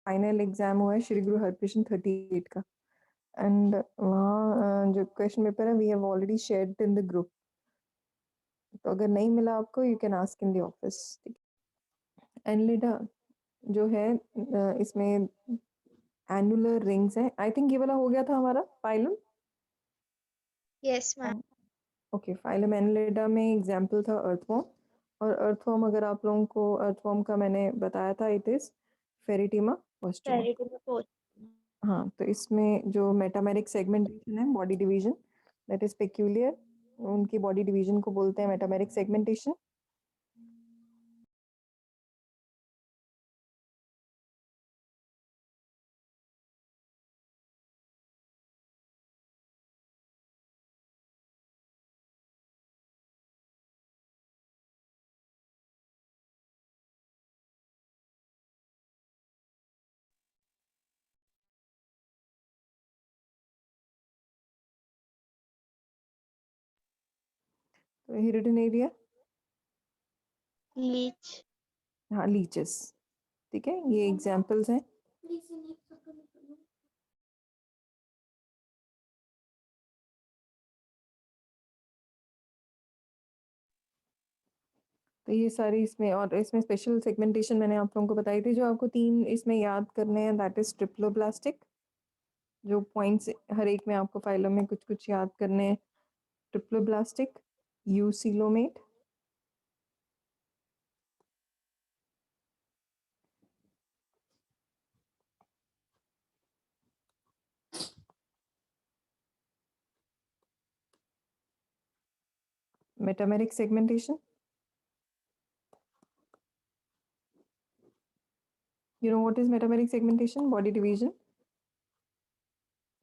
Final exam हुआ है श्री गुरु हरकृष्ण 38 का, एंड वहाँ जो क्वेश्चन पेपर है we have already shared in the group, तो अगर नहीं मिला आपको you can ask in the office. Annelida जो है इसमें एनुलर रिंग्स है। आई थिंक ये वाला हो गया था हमारा phylum. Yes ma'am. Okay, phylum Annelida में एग्जाम्पल था अर्थवॉर्म, और अर्थवॉर्म अगर आप लोगों को अर्थवॉर्म का मैंने बताया था इट इज फेरिटिमा पोस्टुमा। हाँ, तो इसमें जो मेटामेरिक सेगमेंटेशन है body division that is peculiar, उनकी बॉडी डिवीजन को बोलते हैं मेटामेरिक सेगमेंटेशन। तो हेरिडिनेरिया, लीच। हाँ लीचेस, ठीक है, ये एग्जाम्पल्स हैं। तो ये सारी इसमें, और इसमें स्पेशल सेगमेंटेशन मैंने आप लोगों को बताई थी, जो आपको 3 इसमें याद करने हैं दैट इज ट्रिप्लोब्लास्टिक, जो पॉइंट्स हर एक में आपको फाइलों में कुछ कुछ याद करने हैं। Triploblastic, eucoelomate, metameric segmentation, you know what is metameric segmentation, body division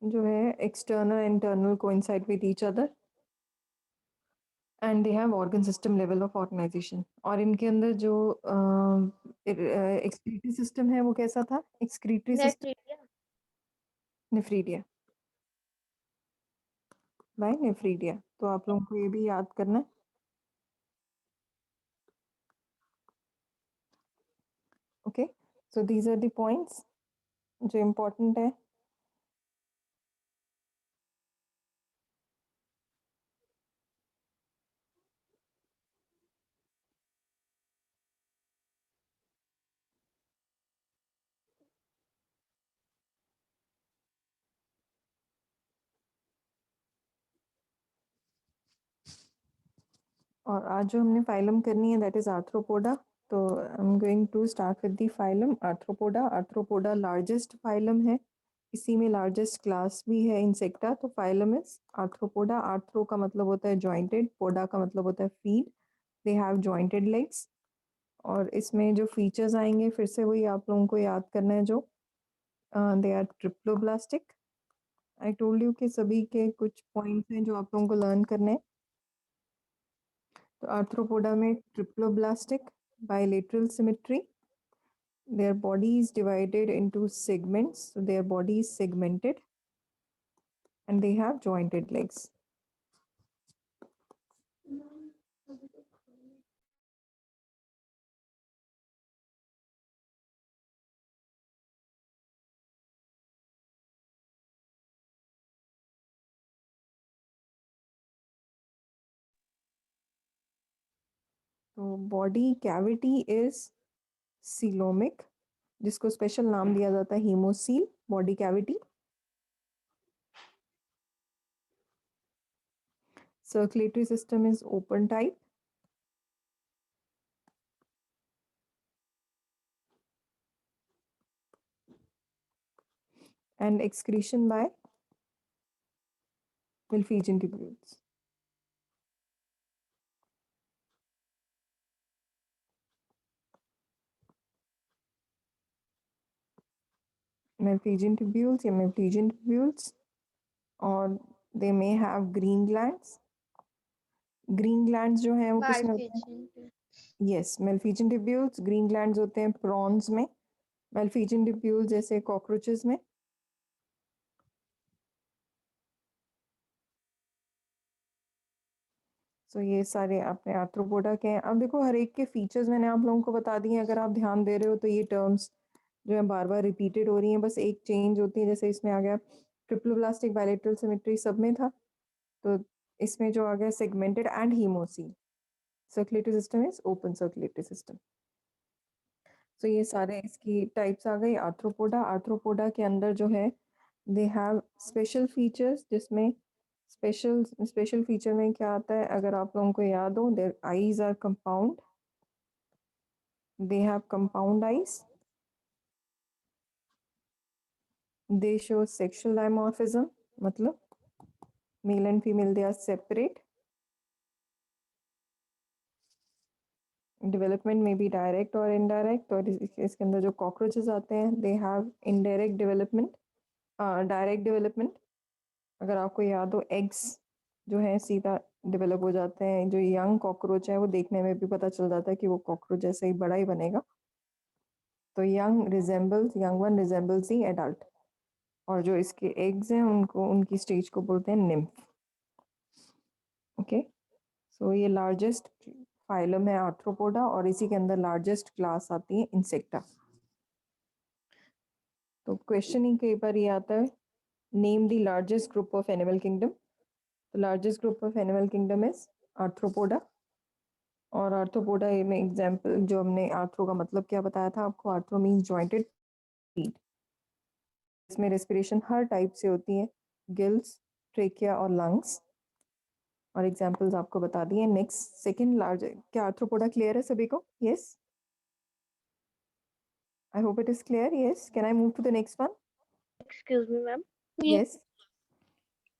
जो है external internal coincide with each other and they have organ system level of organisation. और इनके अंदर जो एक्सक्रीटरी सिस्टम है वो कैसा था, excretory system nephridia, by nephridia. तो आप लोगों को ये भी याद करना है। Okay, so these are the points जो इम्पोर्टेंट है। और आज जो हमने फाइलम करनी है दैट इज आर्थ्रोपोडा। तो I am going to start with the phylum Arthropoda. Arthropoda largest phylum है, इसी में लार्जेस्ट क्लास भी है इंसेक्टा। तो फाइलम इज आर्थ्रोपोडा। आर्थ्रो का मतलब होता है जॉइंटेड, पोडा का मतलब होता है feet, they have jointed legs. और इसमें जो फीचर्स आएंगे फिर से वही आप लोगों को याद करना है, जो they are triploblastic. I told you कि सभी के कुछ पॉइंट्स हैं जो आप लोगों को लर्न करने हैं। तो आर्थ्रोपोडा में triploblastic, bilateral symmetry, their body is divided into segments, so their body is segmented and they have jointed legs. तो बॉडी कैविटी इज सीलोमिक, जिसको स्पेशल नाम दिया जाता है haemocoel body cavity. Circulatory system is open type, and excretion by Milphigian tubules. Milphigian tubules या Milphigian tubules, और they may have green glands. Green glands जो हैं वो किसमें होते हैं, यस मेल्फिजियन ट्यूब्यूल्स ग्रीन ग्लैंड्स होते हैं प्रॉन्स में, मेल्फिजियन ट्यूब्यूल्स जैसे कॉकरोचेस में। सो ये सारे अपने आर्थ्रोपोडा के हैं। अब देखो हर एक के फीचर्स मैंने आप लोगों को बता दिए, अगर आप ध्यान दे रहे हो तो ये टर्म्स जो है बार बार रिपीटेड हो रही हैं, बस एक चेंज होती है, जैसे इसमें आ गया ट्रिप्लोब्लास्टिक बायलेटरल सिमेट्री सब में था, तो इसमें जो आ गया segmented and haemocoel, circulatory system is open circulatory system. तो ये सारे इसकी टाइप्स आ गई। आर्थ्रोपोडा, आर्थ्रोपोडा के अंदर जो है दे हैव स्पेशल फीचर्स, जिसमें स्पेशल फीचर में क्या आता है, अगर आप लोगों को याद हो, their eyes are compound, they have compound eyes, they show sexual dimorphism, मतलब male and female they are separate, development में भी डायरेक्ट और इनडायरेक्ट, और इसके अंदर जो कॉकरोचेस आते हैं they have indirect development, direct development. अगर आपको याद हो, एग्स जो है सीधा डेवलप हो जाते हैं, जो यंग कॉकरोच है वो देखने में भी पता चल जाता है कि वो कॉकरोच जैसे ही बड़ा ही बनेगा। तो यंग वन रिजेंबल्स दी एडल्ट, और जो इसके एग्स हैं उनको, उनकी स्टेज को बोलते हैं निम्फ। ओके, सो ये लार्जेस्ट फाइलम है आर्थ्रोपोडा, और इसी के अंदर लार्जेस्ट क्लास आती है इंसेक्टा। तो क्वेश्चन ही कई बार ये आता है, name the largest group of animal kingdom. तो largest group of animal kingdom is arthropoda. और आर्थ्रोपोडा में एग्जांपल, जो हमने आर्थ्रो का मतलब क्या बताया था आपको, आर्थ्रो मींस जॉइंटेड फीट। इसमें रेस्पिरेशन हर टाइप से होती है, गिल्स, ट्रेकिया और लंग्स, और एग्जांपल्स आपको बता दिए। नेक्स्ट, सेकंड लार्ज, क्या आर्थ्रोपोडा क्लियर है सभी को? Yes, I hope it is clear. Yes, can I move to the next one? Excuse me ma'am, ये यस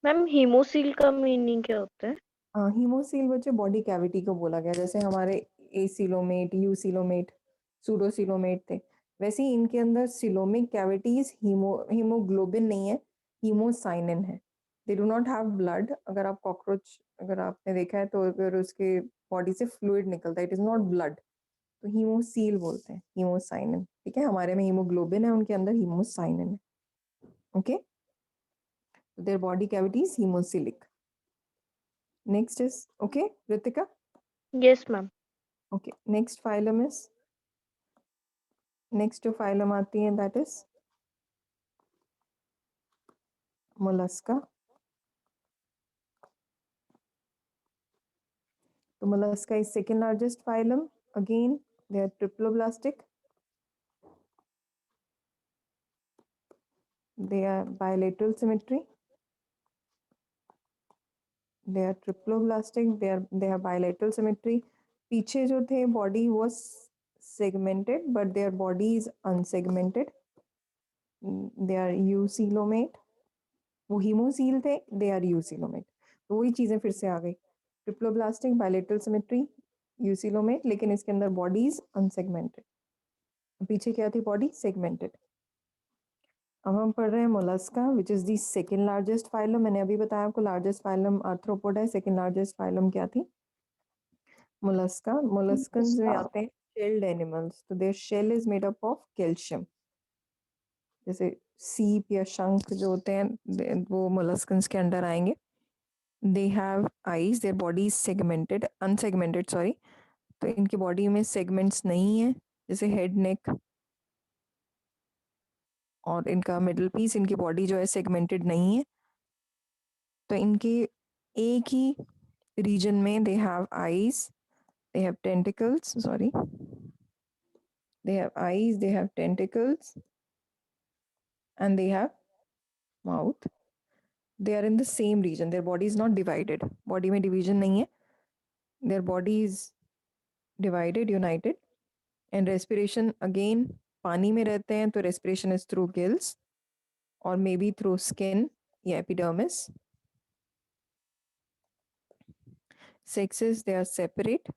मैम हीमोसील का मीनिंग क्या होता है? हीमोसील बच्चे बॉडी कैविटी को बोला गया, जैसे हमारे एसिलोमेट, यूसिलोमेट, सूडोसिलोमेट थे, वैसे ही इनके अंदर सिलोमिक कैविटीज, हीमोग्लोबिन नहीं है, हीमोसाइनिन है। They do not have blood. अगर आप कॉकरोच, अगर आपने देखा है, तो अगर उसके बॉडी से फ्लूइड निकलता है, इट इज नॉट ब्लड, तो हीमोसील बोलते हैं, हीमोसाइनिन। ठीक है, हमारे में हीमोग्लोबिन है, उनके अंदर हीमोसाइनिन है। Okay, there body cavity is hemocoelic. Next is, okay Ritika? Yes ma'am. Okay, next phylum is, next जो फाइलम आती है दैट इज मोलस्का। तो Mollusca is second largest phylum, again they are triploblastic, they are bilateral symmetry, they are triploblastic, they have bilateral symmetry. पीछे जो थे body was segmented but their body is unsegmented, they are eucoelomate, वो haemocoel थे, they are eucoelomate. तो वही चीजें फिर से आ गई, ट्रिप्लोब्लास्टिक, बायलेटरल सिमेट्री, यूसिलोमेट, लेकिन इसके अंदर बॉडीज अनसेगमेंटेड, पीछे क्या थी बॉडी? सेगमेंटेड। अब हम पढ़ रहे हैं Mollusca, which is the second largest phylum. मैंने अभी बताया आपको, लार्जेस्ट फाइलम आर्थ्रोपोडा है, सेकेंड लार्जेस्ट फाइलम क्या थी? मोलस्का। मोलस्कन्स में आते हैं शेल्ड एनिमल्स, तो their shell is made up of calcium, जैसे सीप या शंख जो होते हैं वो मोलस्कन्स के अंडर आएंगे। They have eyes, their body is segmented, unsegmented sorry, तो इनकी बॉडी में सेगमेंट्स नहीं है, जैसे हेड, नेक, और इनका मिडल पीस, इनकी बॉडी जो है सेगमेंटेड नहीं है। तो इनके एक ही रीजन में they have eyes, they have tentacles, sorry, they have eyes, they have tentacles, and they have mouth. They are in the same region, their body is not divided, body में division नहीं है, their body is divided, united. And respiration again, पानी में रहते हैं तो respiration is through gills or maybe through skin या epidermis. Sexes, they are separate.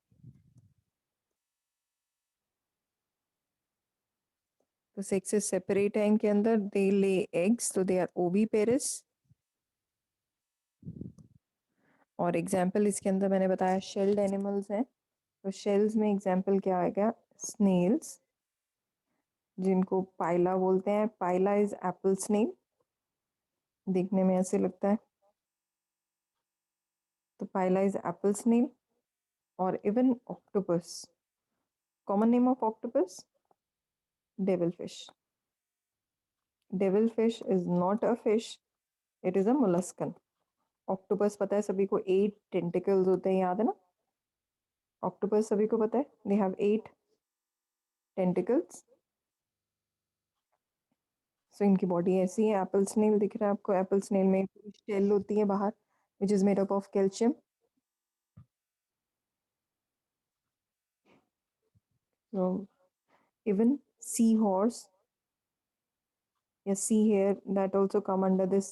तो sexes separate है इनके अंदर, they lay eggs, so they are oviparous. और एग्जाम्पल इसके अंदर मैंने बताया शेल्ड एनिमल्स हैं, तो शेल्स में एग्जाम्पल क्या आएगा? स्नेल्स, जिनको पाइला बोलते हैं, पाइला इज एप्पल स्नेल, देखने में ऐसे लगता है, तो पाइला इज एप्पल स्नेल। और even octopus, common name of octopus, devil fish. Devil fish is not a fish, it is a molluscan. Octopus पता है सभी को 8 टेंटिकल्स होते हैं, याद है ना? ऑक्टोपस सभी को पता है, दे हैव 8 टेंटिकल्स। सो इनकी बॉडी ऐसी है। एप्पल स्नेल दिख रहा है आपको? एप्पल स्नेल में शेल होती है बाहर which is made up of calcium. So even seahorse या sea hare that also come under this।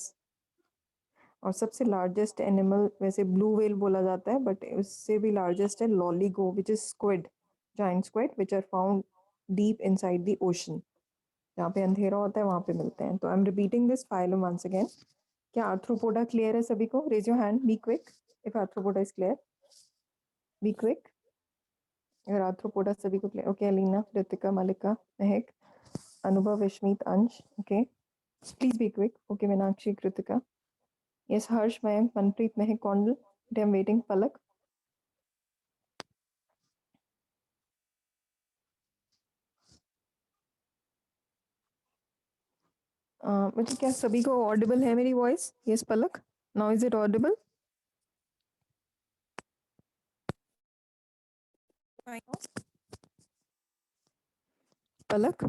और सबसे लार्जेस्ट एनिमल वैसे ब्लू व्हेल बोला जाता है, बट उससे भी लार्जेस्ट है Loligo which is squid, giant squid which are found deep inside the ocean. जहाँ पे अंधेरा होता है वहाँ पे मिलते हैं। तो I am repeating this phylum once again. क्या आर्थ्रोपोडा क्लियर है सभी को? Raise your hand, be quick if arthropoda is clear, be quick अगर आर्थ्रोपोडा सभी को क्लियर। Okay Alina, Ritika, Malika, Mahak, Anubhav, Vishmeet, Ansh, okay please be quick. Okay Meenakshi, Kritika, yes, Harsh, Mayank, Manpreet, Mahak, Kaundal, I am waiting, Palak. मुझे क्या सभी को ऑडिबल है मेरी voice? Yes Palak, now is it audible? Palak,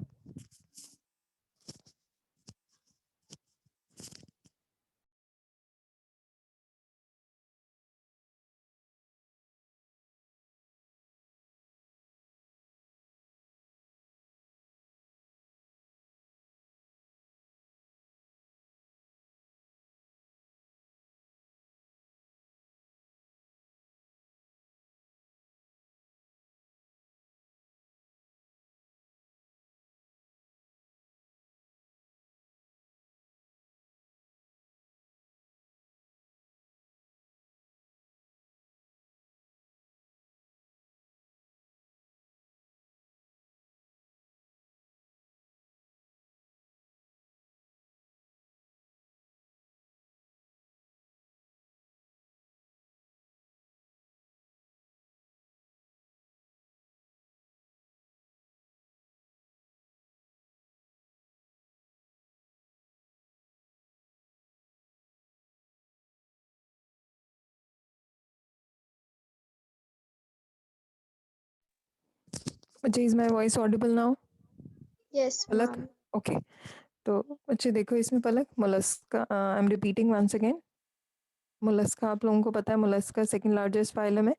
मुझे is my voice audible now? Yes, Palak, ma'am. Okay. तो अच्छा देखो इसमें Palak, mollusca, I am repeating once again. Mollusca आप लोगों को पता है, मोलस्का सेकंड लार्जेस्ट फाइलम है।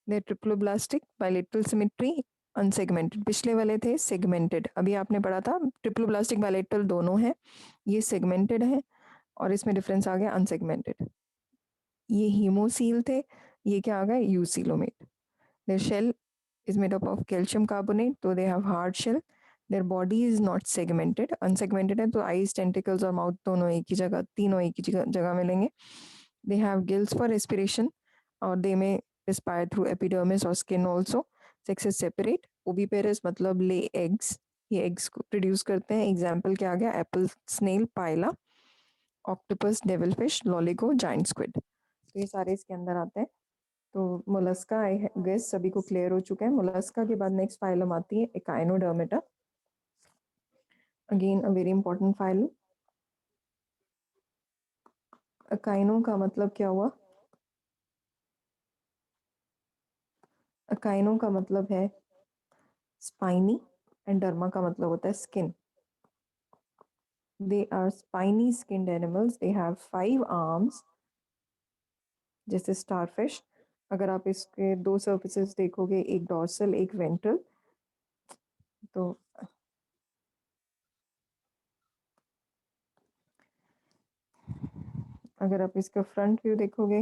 दे ट्रिप्लोब्लास्टिक, बायलेटरल सिमेट्री, अनसेगमेंटेड। पिछले वाले थे सेगमेंटेड, अभी आपने पढ़ा था ट्रिप्लोब्लास्टिक बायलेटरल दोनों है, ये सेगमेंटेड है और इसमें डिफरेंस आ गया अनसेगमेंटेड। ये हीमोसील थे, ये क्या आ गया eucoelomate. Their shell is made up of calcium carbonate, so they have hard shell. Their body is not segmented, unsegmented है तो eyes, tentacles और mouth दोनों एक ही जगह, तीनों एक ही जगह मिलेंगे। They have gills for respiration और they may respire through epidermis or skin also. Sexes separate, oviparous मतलब lay eggs, ये eggs को produce करते हैं। Example क्या आ गया? Apple snail, पायला, octopus, devilfish, loligo, giant squid। तो ये सारे इसके अंदर आते हैं। तो मोलस्का आई गेस सभी को क्लियर हो चुका है। मोलस्का के बाद नेक्स्ट फाइलम आती है echinodermata, again a very important phylum. Echino का मतलब क्या हुआ? अकाइनो का मतलब है स्पाइनी एंड डर्मा का मतलब होता है skin. They are spiny skinned animals, they have 5 arms जैसे स्टारफिश। अगर आप इसके दो सर्फेसेस देखोगे, एक डॉर्सल एक वेंट्रल, तो अगर आप इसका फ्रंट व्यू देखोगे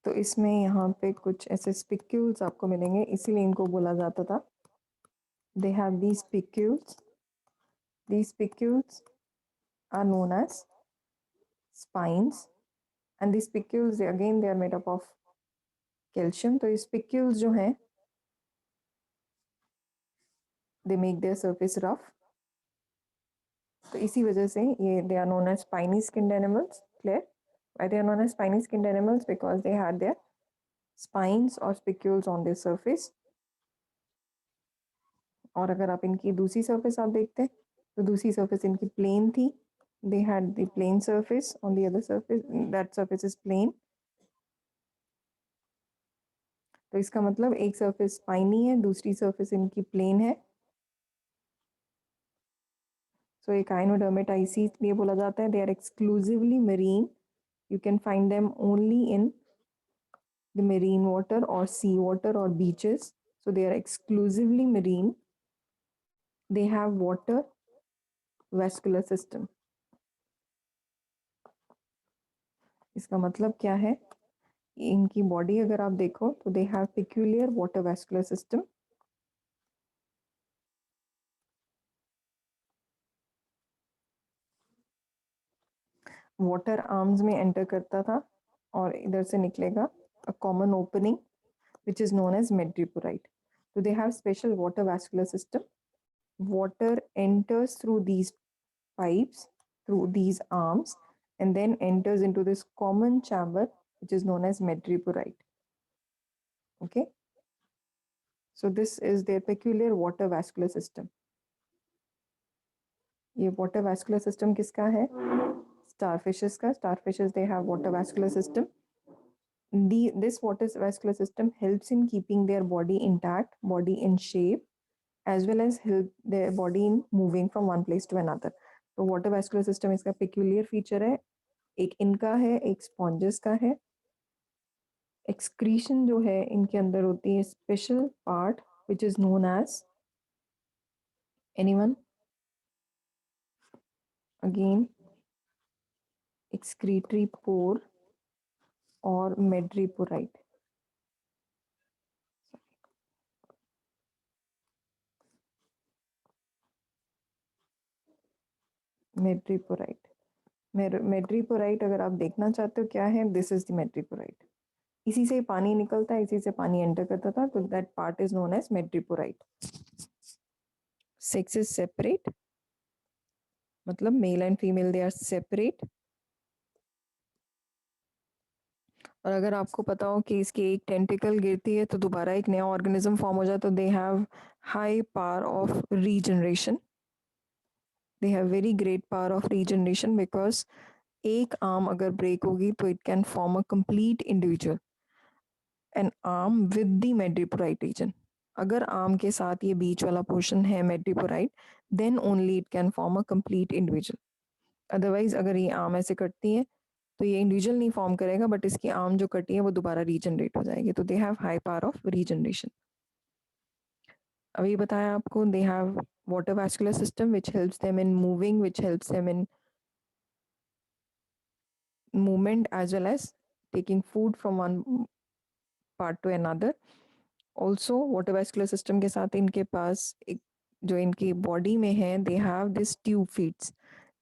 तो इसमें यहाँ पे कुछ ऐसे स्पिक्यूल्स आपको मिलेंगे, इसीलिए इनको बोला जाता था। They have these spicules, these spicules are known as spines and these spicules again they are made up of calcium। तो ये spicules जो हैं they make their surface rough, तो इसी वजह से ये they are known as spiny skinned animals। clear? Why they are known as spiny skinned animals? Because they had their spines or spicules on their surface। और अगर आप इनकी दूसरी सर्फेस आप देखते हैं तो दूसरी surface इनकी plane थी, they had the plane surface on the other surface, that surface is plane. तो इसका मतलब एक surface spiny है, दूसरी surface इनकी plane है. So echinodermata इसीलिए बोला जाता है they are exclusively marine. You can find them only in the marine water or sea water or beaches. So they are exclusively marine. They have water vascular system. इसका मतलब क्या है? इनकी बॉडी अगर आप देखो तो they have peculiar water vascular system. Water arms में एंटर करता था और इधर से निकलेगा a common opening which is known as madreporite. So they have special water vascular system. Water enters through these pipes, through these arms, and then enters into this common chamber which is known as madreporite. Okay. So this is their peculiar water vascular system. ये water vascular system किसका है? Starfishes का. Starfishes they have water vascular system. This water vascular system helps in keeping their body intact, body in shape, as well as help their body in moving from one place to another. तो water vascular system इसका peculiar feature है. एक इनका है, एक sponges का है. Excretion जो है इनके अंदर होती है special part which is known as, anyone? Again, excretory pore or madreporite. Madreporite. Madreporite अगर आप देखना चाहते हो क्या है, दिस इज द madreporite. इसी से पानी निकलता है, इसी से पानी एंटर करता था, तो that part is known as madreporite. Sex is separate, मतलब male and female they are separate. और अगर आपको पता हो कि इसकी एक टेंटिकल गिरती है तो दोबारा एक नया ऑर्गेनिज्म फॉर्म हो जाता है, तो they have high power of regeneration. They have very great power of regeneration because एक आर्म अगर ब्रेक होगी तो it can form a complete individual, an arm with the madreporite region. अगर आर्म के साथ ये बीच वाला पोर्शन है madreporite, then only it can form a complete individual. Otherwise अगर ये आर्म ऐसे कटती है तो ये इंडिविजुअल नहीं फॉर्म करेगा, बट इसकी आर्म जो कटी है वो दोबारा रीजनरेट हो जाएगी. तो they have high power of regeneration. अभी बताया आपको, they have water vascular system which helps them in moving, which helps them in movement as well as taking food from one part to another. Also water vascular system के साथ इनके पास एक जो इनकी body में है, they have this tube feets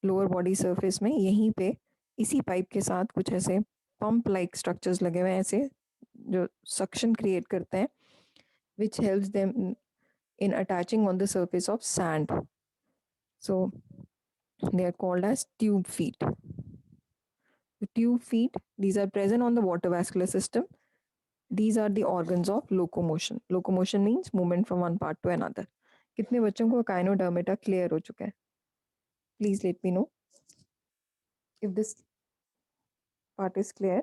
lower body surface में. यहीं पे इसी पाइप के साथ कुछ ऐसे पंप लाइक स्ट्रक्चर्स लगे हुए हैं ऐसे, जो सक्शन क्रिएट करते हैं, which helps them in attaching on the surface of sand. So they are called as tube feet. The tube feet, these are present on the water vascular system. These are the organs of locomotion. Locomotion means movement from one part to another. कितने बच्चों को echinodermata clear हो चुका है? Please let me know if this part is clear.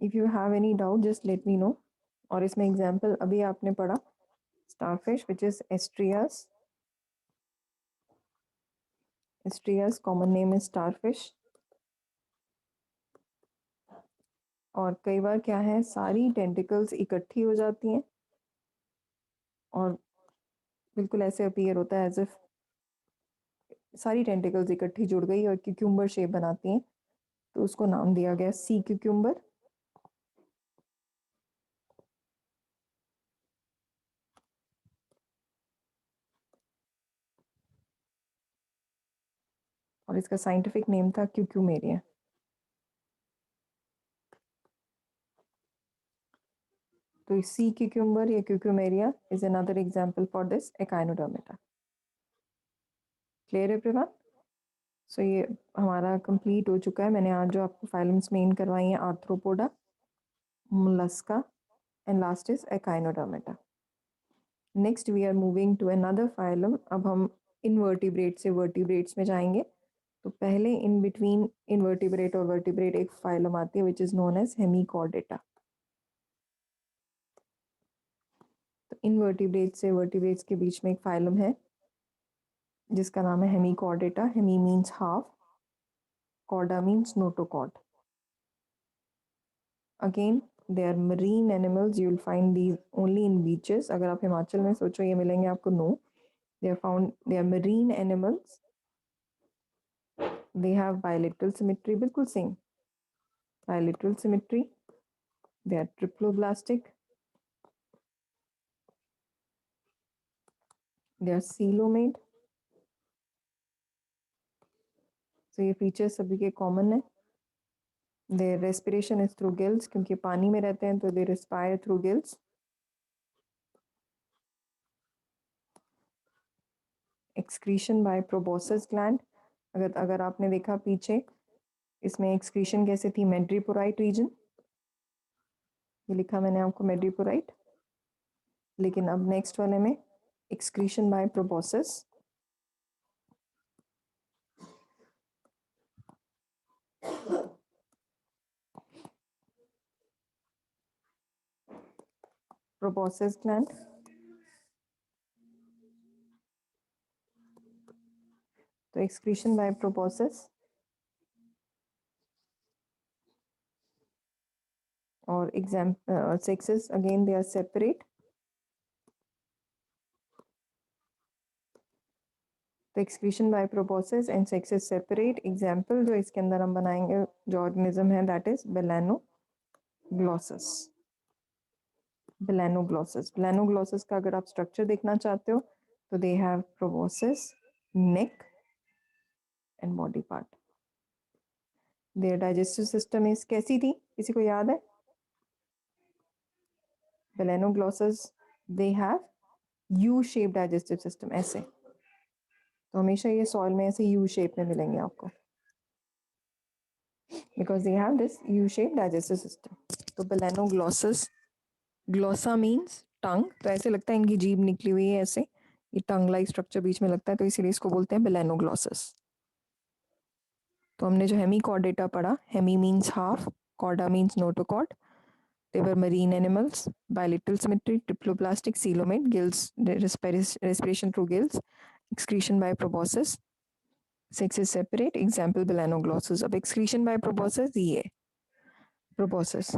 If you have any doubt, just let me know. और इसमें example अभी आपने पढ़ा starfish, which is Estrias. Estrias common name is starfish. और कई बार क्या है, सारी टेंटिकल्स इकट्ठी हो जाती हैं और बिल्कुल ऐसे अपीयर होता है एज इफ सारी टेंटिकल्स इकट्ठी जुड़ गई और क्यूक्यूम्बर शेप बनाती हैं, तो उसको नाम दिया गया सी क्यूक्यूम्बर. और इसका साइंटिफिक नेम था क्यूक्यूमेरिया. तो सी क्यूक्यूम्बर या cucumaria is another example for this echinodermata. Clear everyone? So ये हमारा कंप्लीट हो चुका है. मैंने आज जो आपको फाइलम्स मेन करवाई हैं, Arthropoda, Mollusca and last is echinodermata. Next we are moving to another phylum. अब हम इनवर्टिब्रेट से वर्टिब्रेट्स में जाएंगे. तो पहले इन बिटवीन इनवर्टिब्रेट और वर्टिब्रेट एक फाइलम आती है which is known as Hemichordata. तो इनवर्टिब्रेट से वर्टिब्रेट्स के बीच में एक फाइलम है जिसका नाम है Hemichordata. Hemi means half, chorda means notochord. Again they are marine animals. You will find these only in beaches. अगर आप हिमाचल में सोचो ये मिलेंगे आपको, no. They are found, they are marine animals. They have bilateral symmetry, बिल्कुल same bilateral symmetry. They are triploblastic. They are coelomate. तो ये फीचर्स सभी के कॉमन है. Their respiration is through gills, क्योंकि पानी में रहते हैं तो they respire through gills. Excretion by proboscis gland. अगर आपने देखा पीछे, इसमें एक्सक्रीशन कैसे थी, मेड्रीपोराइट रीजन, ये लिखा मैंने आपको मेड्रीपोराइट. लेकिन अब नेक्स्ट वाले में excretion by proboscis. Proboscis gland. तो एक्सक्रीशन बाय प्रोबोसस और sexes again they are separate. तो excretion by proboscis and sexes separate. Example जो इसके अंदर हम बनाएंगे जो ऑर्गेनिज्म है दैट इज बेलानोग्लॉसस. बेलानोग्लॉसस का अगर आप स्ट्रक्चर देखना चाहते हो तो they have proboscis, neck and body part. Their digestive system is कैसी थी, किसी को याद है? Balanoglossus they have U shape digestive system, ऐसे. तो हमेशा ये सॉइल में ऐसे यू शेप में मिलेंगे आपको, because they have this you shape digestive system. तो बेलानोग्लॉसस, ग्लोसा मीन्स टंग, तो ऐसे लगता है इनकी जीभ निकली हुई है ऐसे, ये टंग लाइक स्ट्रक्चर बीच में लगता है, तो इसीलिए इसको बोलते हैं बेलानोग्लॉसस. तो हमने जो हेमिकॉर्डेटा पढ़ा, hemi means half, chorda means notochord. They were marine animals, bilateral symmetry, triploblastic, coelomate, gills, respiration through gills, excretion by proboscis, sexes separate. Example belanoglossus. अब excretion by proboscis ये proboscis,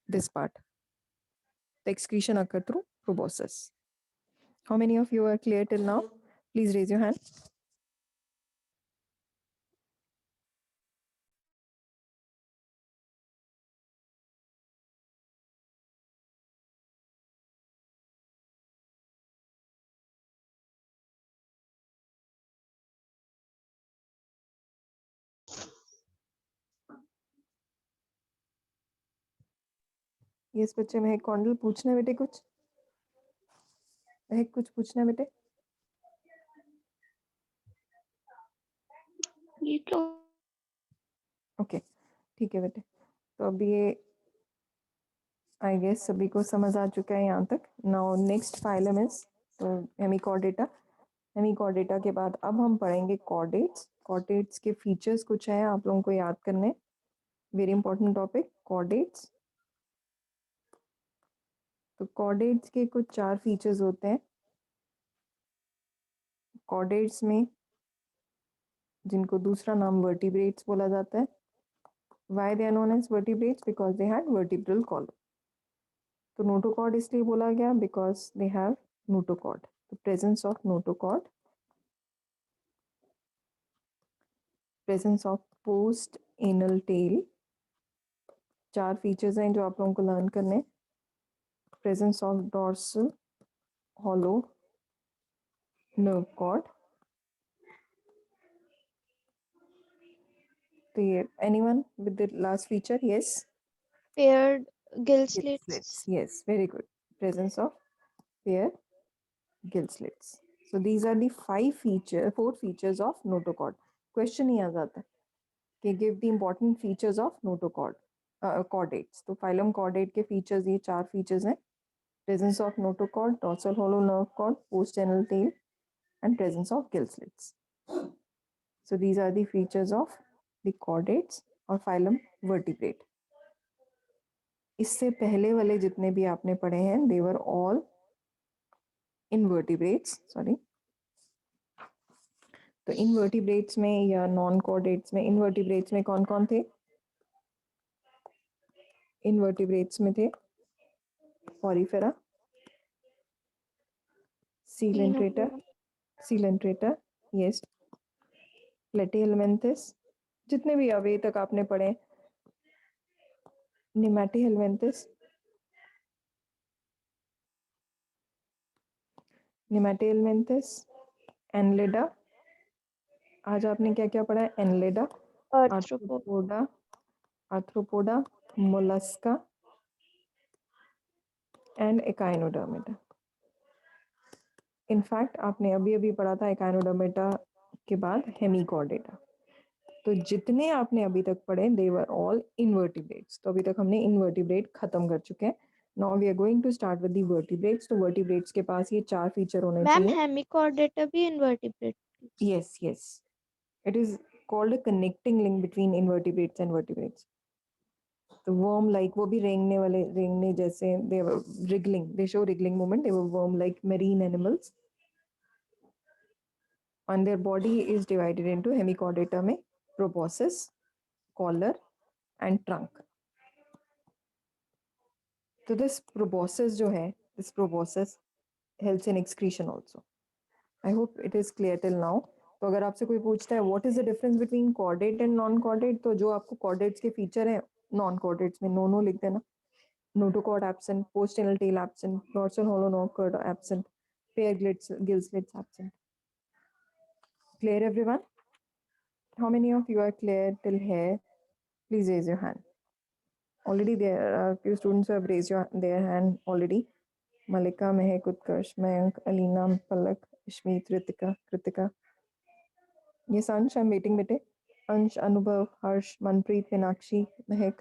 this part. The excretion occur through proboscis. How many of you are clear till now? Please raise your hand. Yes, बच्चे महक कौंडल पूछना है बेटे कुछ? महक कुछ पूछना है बेटे? ये क्या? ओके, ठीक है बेटे. तो अब ये आई गेस सभी को समझ आ चुका है यहाँ तक. नाउ नेक्स्ट फाइलम इज तो हेमिकॉर्डेटा. हेमिकॉर्डेटा के बाद अब हम पढ़ेंगे कॉर्डेट्स. कॉर्डेट्स के फीचर्स कुछ हैं आप लोगों को याद करने. Very important topic chordates. तो कॉर्डेट्स के कुछ 4 फीचर्स होते हैं. कॉर्डेट्स में जिनको दूसरा नाम वर्टिब्रेट्स बोला जाता है. Why they are known as vertebrates? Because they had vertebral column. तो नोटोकॉर्ड इसलिए बोला गया बिकॉज दे हैव नोटोकॉर्ड. तो presence of notochord, presence of post anal tail. 4 features हैं जो आप लोगों को लर्न करने. Presence of dorsal hollow nerve cord. तो ये anyone with the last feature? Yes, Paired gill gill slits. slits. Yes, very good. Presence of pair gill slits. So these are the 4 features of notochord. Question ही आ जाता है कि give the important features of notochord, chordates. तो phylum chordate के features ये 4 features हैं. presence of notochord, dorsal hollow nerve cord, poststernal tail, and presence of gill slits. So these are the features of the chordates और phylum vertebrate. इससे पहले वाले जितने भी आपने पढ़े हैं they were all invertebrates. Sorry. तो invertebrates में या non chordates में invertebrates में कौन कौन थे? Invertebrates में थे porifera, coelenterata, yes, platyhelminthes, जितने भी अभी तक आपने पढ़े, Nematohelminthes, Annelida, आज आपने क्या क्या पढ़ा है? Annelida, Arthropoda, Mollusca and Echinodermata. In fact आपने अभी अभी पढ़ा था Echinodermata के बाद Hemichordata. तो जितने आपने अभी तक पढ़े they were all invertebrates. तो अभी तक हमने invertebrate खत्म कर चुके हैं. Now we are going to start with the vertebrates. तो vertebrates के पास ये 4 फीचर होने मैम चाहिए. हेमिकॉर्डेटा भी invertebrate? Yes, yes. It is called a connecting link between invertebrates and vertebrates. The worm like वो भी रेंगने जैसे they were wriggling, they show wriggling movement, they were worm like marine animals. And their body is divided into hemichordata में proboscis, collar and trunk. So this proboscis जो है, this proboscis helps in excretion also. I hope it is clear till now. तो अगर आपसे कोई पूछता है what is the difference between chordate and non-chordate, तो जो आपको chordates के फीचर हैं non-chordates में no लिख देना. Notochord absent, poststernal tail absent, dorsal hollow nerve cord absent, pair gill slits absent. Clear everyone? How many of you are clear till here? Please raise your hand. Already there are a few students who have raised their hand already. Malika, Mehek, Utkarsh, Mayank, Alina, Palak, Ishmeet, Kritika. Yes, Ansh, I'm waiting, bete. Ansh, Anubhav, Harsh, Manpreet, Meenakshi, Mehek.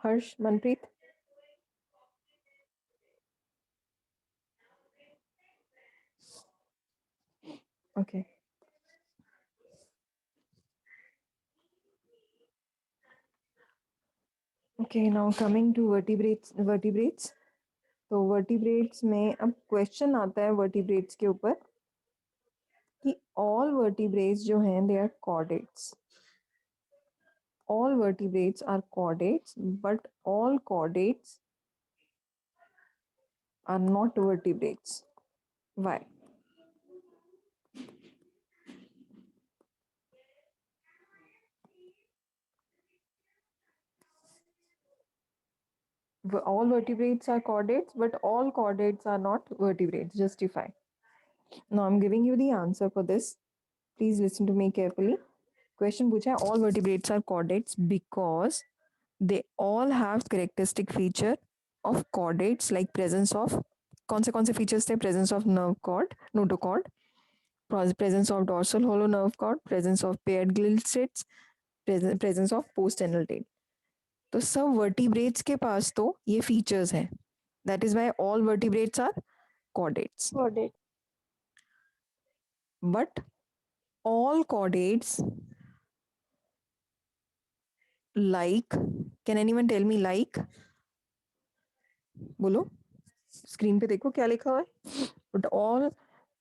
Harsh, Manpreet. Okay. Okay, now coming to vertebrates. तो vertebrates में अब question आता है vertebrates के ऊपर कि all vertebrates जो हैं they are chordates. All vertebrates are chordates, but all chordates are not vertebrates. Why? All vertebrates are chordates, but all chordates are not vertebrates. Justify. Now I'm giving you the answer for this. Please listen to me carefully. Question पूछा है all vertebrates are chordates because they all have characteristic feature of chordates like presence of कौन से features थे? Presence of nerve cord, notochord, presence of dorsal hollow nerve cord, presence of paired gill slits, presence of poststernal tail. तो सब vertebrates के पास तो ये features हैं. That is why all vertebrates are chordates. Chordate. But all chordates like, can anyone tell me like? बोलो screen पे देखो क्या लिखा हुआ है. But all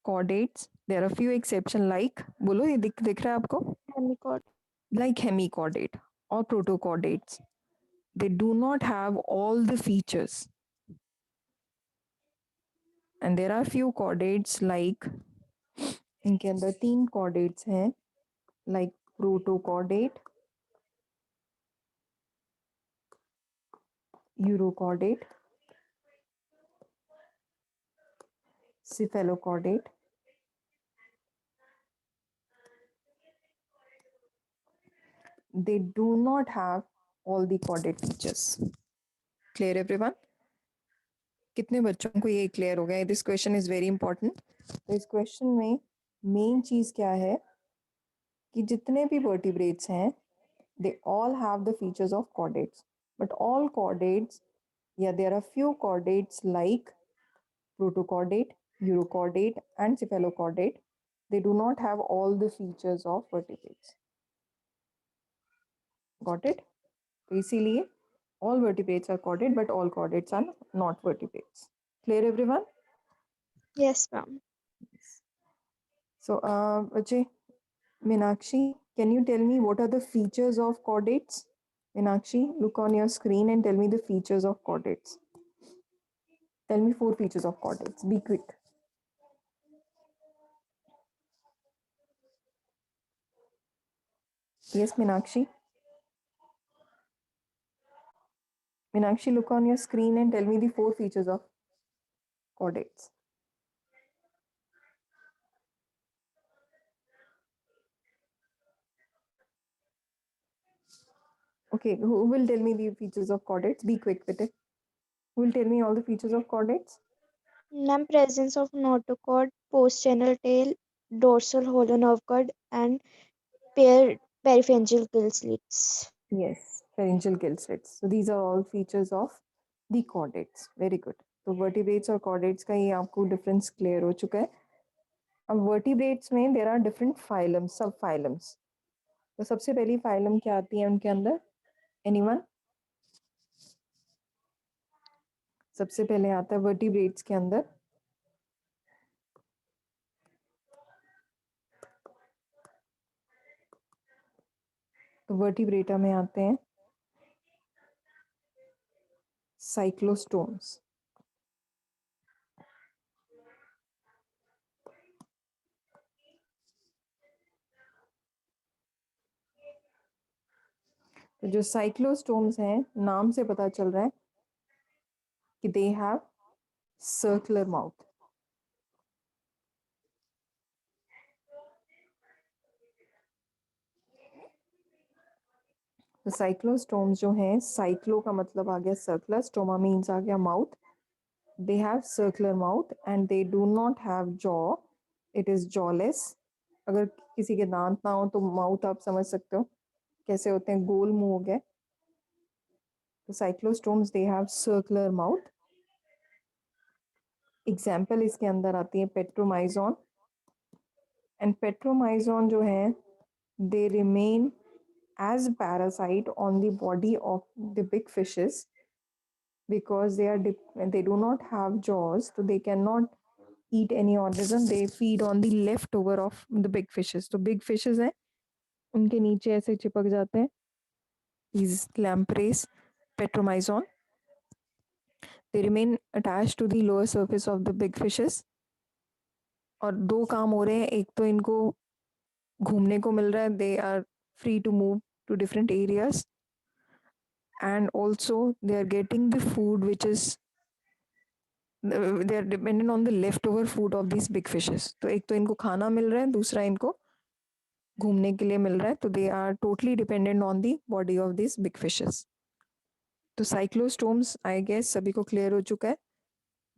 chordates, there are few exception like, बोलो ये दिख रहा है आपको? हेमिकॉर्ड. Like hemichordate or protochordates, they do not have all the features. And there are few chordates like, इनके अंदर 3 chordates हैं like protochordate, urochordate, cephalochordate. They do not have all the chordate features. Clear everyone? कितने बच्चों को ये clear हो गया? This question is very important. तो इस क्वेश्चन में मेन चीज क्या है कि जितने भी वर्टिब्रेट्स हैं they all have the features of chordates, but all chordates, yeah, there are few chordates like protochordate, urochordate and cephalochordate. They do not have all the features of vertebrates. Got it? तो इसीलिए all vertebrates are chordate but all chordates are not vertebrates. Clear everyone? Yes, ma'am. So Vijay, Meenakshi, can you tell me what are the features of chordates? Meenakshi, look on your screen and tell me the features of chordates. Tell me 4 features of chordates. Be quick. Yes, Meenakshi. Meenakshi, look on your screen and tell me the 4 features of chordates. Okay, who will tell me the features of chordates? Be quick with it. Who will tell me all the features of chordates? Ma'am, presence of notochord, postgenital tail, dorsal hollow nerve cord, and peripharyngeal gill slits. Yes, pharyngeal gill slits. So these are all features of the chordates. Very good. तो vertebrates और chordates का ये आपको difference clear हो चुका है. अब vertebrates में there are different phylums, subphylums. तो सबसे पहली phylum क्या आती है उनके अंदर? Anyone? सबसे पहले आता है vertebrates के अंदर तो वर्टिब्रेटा में आते हैं साइक्लोस्टोम्स. तो जो साइक्लोस्टोम्स हैं नाम से पता चल रहा है कि दे हैव सर्कुलर माउथ. तो साइक्लोस्टोम्स जो हैं, साइक्लो का मतलब आ गया सर्कुलर, स्टोमा मीन्स आ गया mouth. They have circular mouth and they do not have jaw. It is jawless. अगर किसी के दांत ना हो तो माउथ आप समझ सकते हो कैसे होते हैं, गोल मुंह हो गए. तो cyclostomes they have circular mouth. Example इसके अंदर आती है पेट्रोमाइजोन. एंड पेट्रोमाइजोन जो है they remain as parasite on the body of the big fishes because they do not have jaws, so they cannot eat any organism. They feed on the leftover of the big fishes. तो big fishes हैं उनके नीचे ऐसे चिपक जाते हैं these lampreys, petromyzon. They remain attached to the lower surface of the big fishes. और दो काम हो रहे हैं, एक तो इनको घूमने को मिल रहा है, they are free to move to different areas, and also they are getting the food which is they are dependent on the leftover food of these big fishes. तो एक तो इनको खाना मिल रहा है, दूसरा इनको घूमने के लिए मिल रहा है. तो they are totally dependent on the body of these big fishes. तो cyclostomes I guess सभी को clear हो चुका है.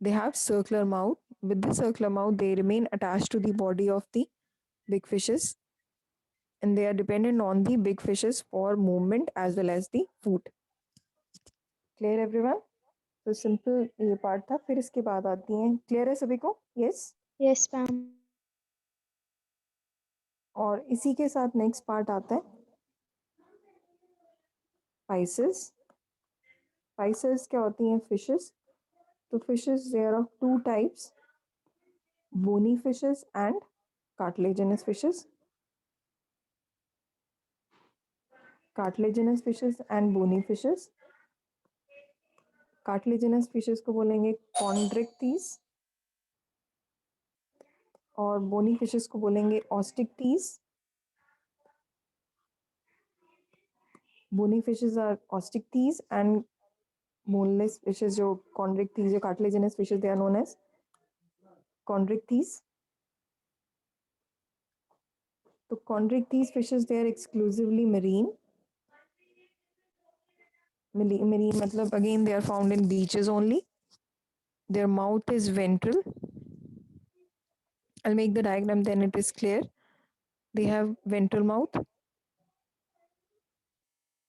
They have circular mouth. With the circular mouth they remain attached to the body of the big fishes and they are dependent on the big fishes for movement as well as the food. Clear everyone? तो simple ये part था. फिर इसके बाद आती हैं, clear है सभी को? यस. Yes, ma'am. और इसी के साथ नेक्स्ट पार्ट आता है स्पाइसेस. स्पाइसेस क्या होती हैं? फिशेस. तो fishes their of two types, bony fishes and cartilaginous fishes. Cartilaginous fishes and bony fishes. Cartilaginous fishes को बोलेंगे कॉन्ड्रिक्टीज और बोनी फिशेस को बोलेंगे osteichthyes. Bony fishes are osteichthyes and boneless fishes जो chondrichthyes जो cartilaginous fishes they are known as chondrichthyes. तो chondrichthyes fishes they are exclusively marine. Marine मतलब again they are found in beaches only. their mouth is ventral. I'll make the diagram, then it is clear. They have ventral mouth.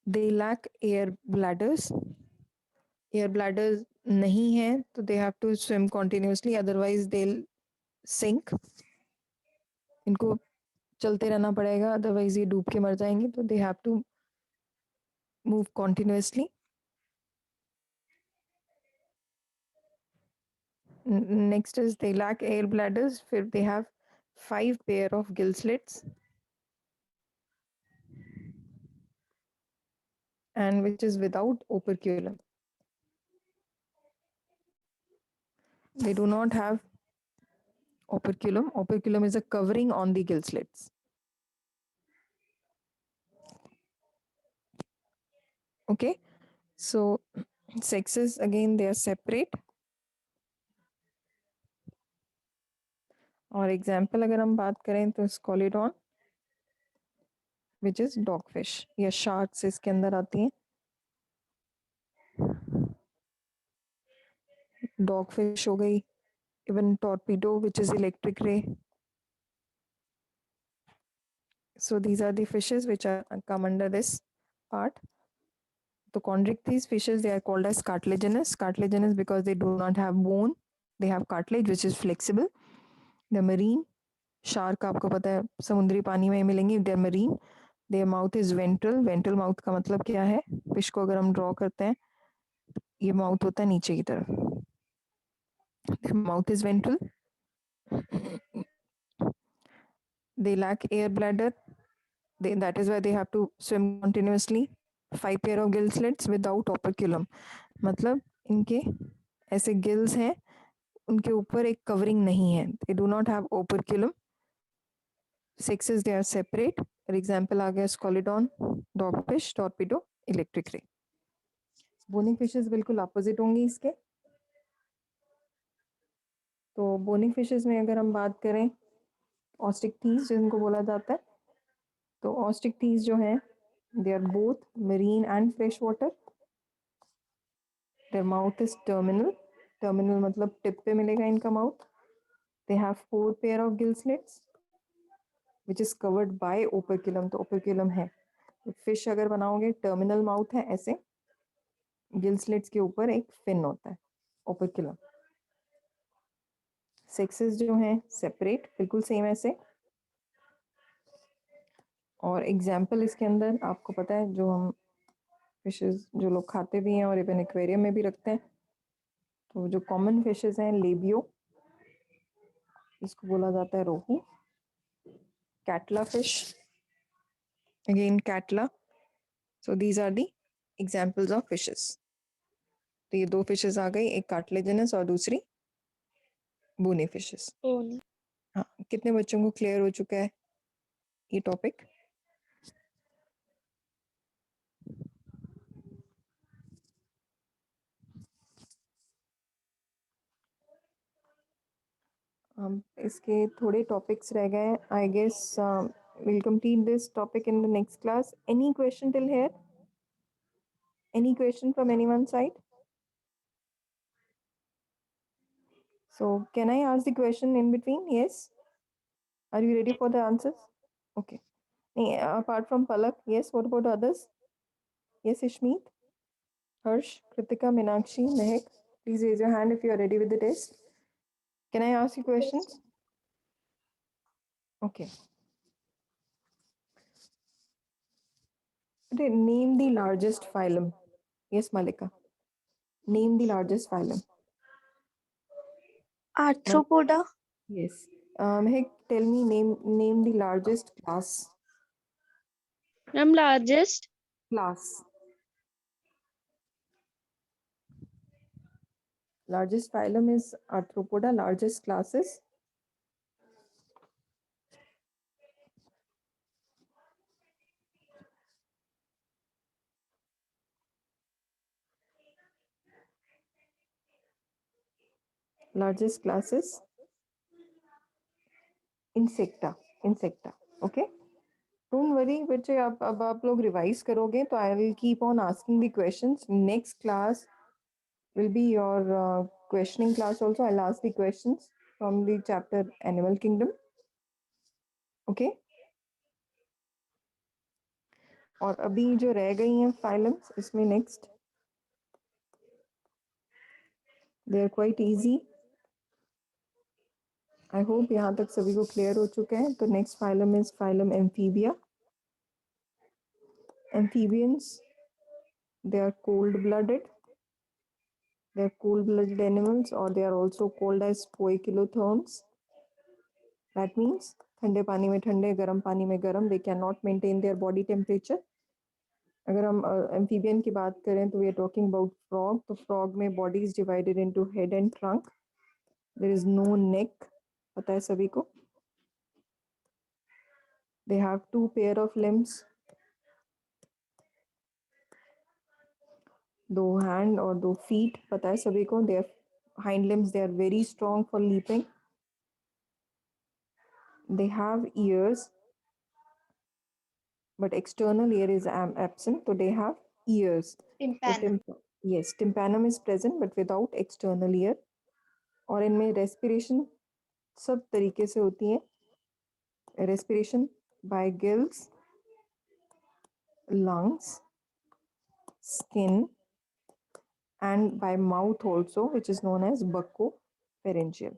They lack air bladders. Air bladders नहीं है तो they have to swim continuously, otherwise they'll sink. इनको चलते रहना पड़ेगा, otherwise ये डूब के मर जाएंगे, तो they have to move continuously. Next is they lack air bladders. फिर they have 5 pair of gill slits, and which is without operculum. They do not have operculum. Operculum is a covering on the gill slits. Okay, so sexes again they are separate. और example अगर हम बात करें तो स्कोलिडॉन which is dogfish या sharks इसके अंदर आती हैं. डॉगफिश हो गई, even torpedo which is electric ray. So these are the fishes which are come under this part. So chondric, these fishes they are called as cartilaginous. Cartilaginous because they do not have bone. They have cartilage which is flexible. The marine shark आपको पता है समुद्री पानी में मिलेंगे. They are marine. Their mouth is ventral. Ventral mouth का मतलब क्या है? फिश को अगर हम ड्रॉ करते हैं, ये माउथ होता है नीचे की तरफ. Their mouth is ventral. They lack air bladder. That is why they have to swim continuously. 5 pair of gill slits without operculum. मतलब इनके ऐसे गिल्स हैं, उनके ऊपर एक कवरिंग नहीं है. They do not have operculum. Sexes they are separate. For example आ गया scoliodon, dogfish, torpedo, electric ray. Boning fishes बिल्कुल अपोजिट होंगी इसके. तो बोनिंग फिशेस में अगर हम बात करें ऑस्टिक्टीज जिनको बोला जाता है, तो ऑस्टिक्टीज जो हैं they are both marine and fresh water. Their mouth is terminal. Terminal मतलब टिप पे मिलेगा इनका mouth. They have 4 pair of gill slits which is covered by operculum. तो ओपर्क्यूलम है. फिश अगर बनाओगे टर्मिनल माउथ है ऐसे, गिल स्लिट्स के ऊपर एक फिन होता है, ओपर्क्यूलम. सेक्सेस जो हैं सेपरेट, बिल्कुल सेम ऐसे. और एग्जाम्पल इसके अंदर आपको पता है जो हम फिशेस जो लोग खाते भी हैं और इवन एक्वेरियम में भी रखते हैं, तो जो कॉमन फिशेस हैं लेबियो, इसको बोला जाता है Rohu. Catla fish, again catla. So these are the examples of fishes. तो ये 2 फिशेस आ गई, एक कार्टिलेजिनस और दूसरी बोनी फिशेस. Bony. हाँ, कितने बच्चों को क्लियर हो चुका है ये टॉपिक? इसके थोड़े टॉपिक्स रह गए. I guess we'll complete this topic in the next class. Any question till here? Any question from anyone's side? So can I ask the question in between? Yes. Are you ready for the answers? Okay. Apart from Palak, yes. What about others? Yes, Ishmeet, Harsh, Kritika, Meenakshi, Mehak. Please raise your hand if you are ready with the test. Can I ask you questions? Okay. Okay, name the largest phylum. Yes, Malika. Name the largest phylum. Arthropoda. Yes. Mehak, tell me name the largest class. Ma'am, largest Class. Largest phylum is Arthropoda. Largest classes. Largest classes. Insecta. Insecta. Okay. Don't worry, बच्चे अब आप लोग revise करोगे तो I will keep on asking the questions. Next class will be your questioning class also. I'll ask the questions from the chapter Animal Kingdom. Okay. और अभी जो रह गई हैं phylums इसमें next they are quite easy. I hope यहाँ तक सभी को clear हो चुके हैं. तो next phylum is phylum Amphibia. Amphibians, they are cold-blooded. They are cold-blooded animals, or they are also called as poikilotherms. That means ठंडे पानी में ठंडे, गर्म पानी में गर्म. They cannot maintain their body temperature. अगर हम amphibian की बात करें तो we are talking about frog. तो frog में body is divided into head and trunk. There is no neck. पता है सभी को. They have 2 pair of limbs. 2 hand और 2 feet. पता है सभी को. Their hind limbs, they are very strong for leaping. They have ears, but external ear is absent. So they have ears. Tympanum. Yes, tympanum is present, but without external ear. और इनमें respiration सब तरीके से होती है. Respiration by gills, lungs, skin, and by mouth also, which is known as buccopharyngeal.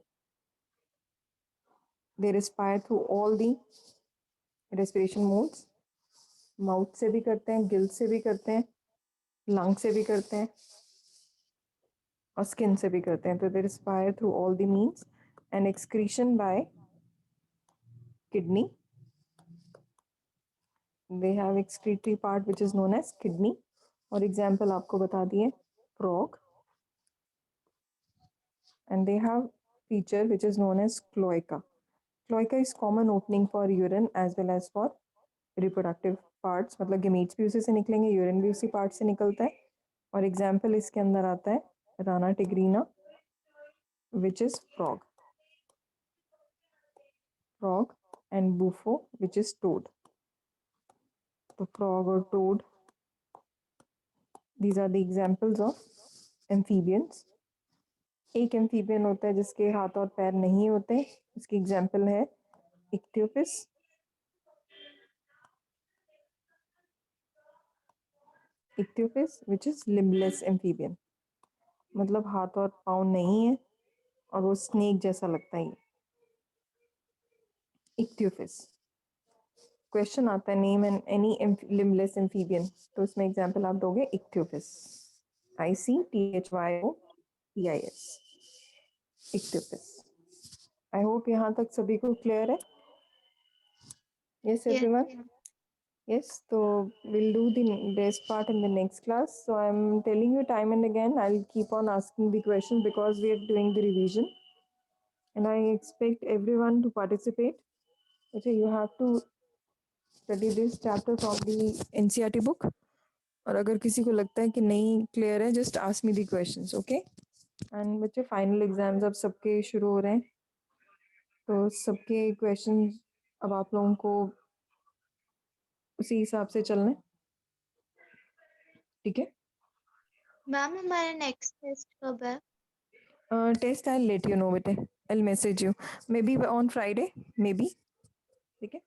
They respire through all the respiration modes. Mouth से भी करते हैं, gill से भी करते हैं, lung से भी करते हैं, और skin से भी करते हैं. तो they respire through all the means. And excretion by kidney. They have excretory part which is known as kidney. और example आपको बता दिए, frog. And they have feature which is known as cloaca. Cloaca is common opening for urine as well as for reproductive parts. मतलब gametes भी उसी से निकलेंगे, urine भी उसी part से निकलता है. और example इसके अंदर आता है Rana tigrina, which is frog. Frog and bufo, which is toad. So frog or toad, these are the examples of amphibians. एक amphibian होता है जिसके हाथ और पैर नहीं होते. इसकी example है Ichthyophis. Ichthyophis, which is limbless amphibian. मतलब हाथ और पाँव नहीं है और वो snake जैसा लगता है. Ichthyophis. क्वेश्चन आता है name and any limbless amphibian, तो इसमें एग्जांपल आप दोगे इक्थ्योफिस. ICTHYOPIS. इक्थ्योफिस. आई होप यहाँ तक सभी को क्लियर है. Yes everyone. Yes, so we'll do the rest part in the next class. So I'm telling you time and again, I'll keep on asking the question because we are doing the revision. And I expect everyone to participate. Okay, you have to study this chapter from the NCERT book. और अगर किसी को लगता है कि नहीं clear है, just ask me the questions, okay? And बच्चे फाइनल एग्जाम्स अब सबके शुरू हो रहे हैं, तो सबके क्वेश्चंस अब आप लोगों को उसी हिसाब से चलना है. ठीक है. मैम हमारा नेक्स्ट टेस्ट कब है? Test I let you know बेटे. I message you maybe on Friday maybe. ठीक है.